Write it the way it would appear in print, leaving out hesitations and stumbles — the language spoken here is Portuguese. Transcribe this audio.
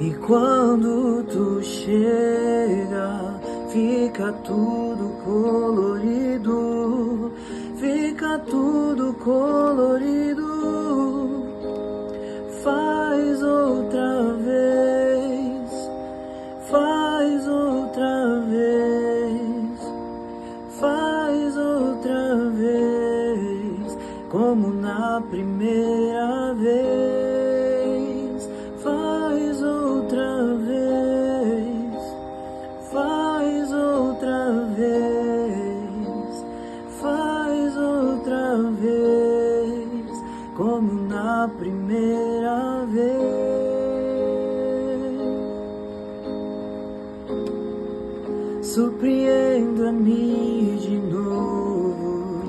E quando tu chega, fica tudo colorido, fica tudo colorido. Faz outra vez, faz outra vez, faz outra vez, como na primeira vez. Faz outra vez, faz outra vez, faz outra vez, como na primeira vez. Surpreenda-me de novo.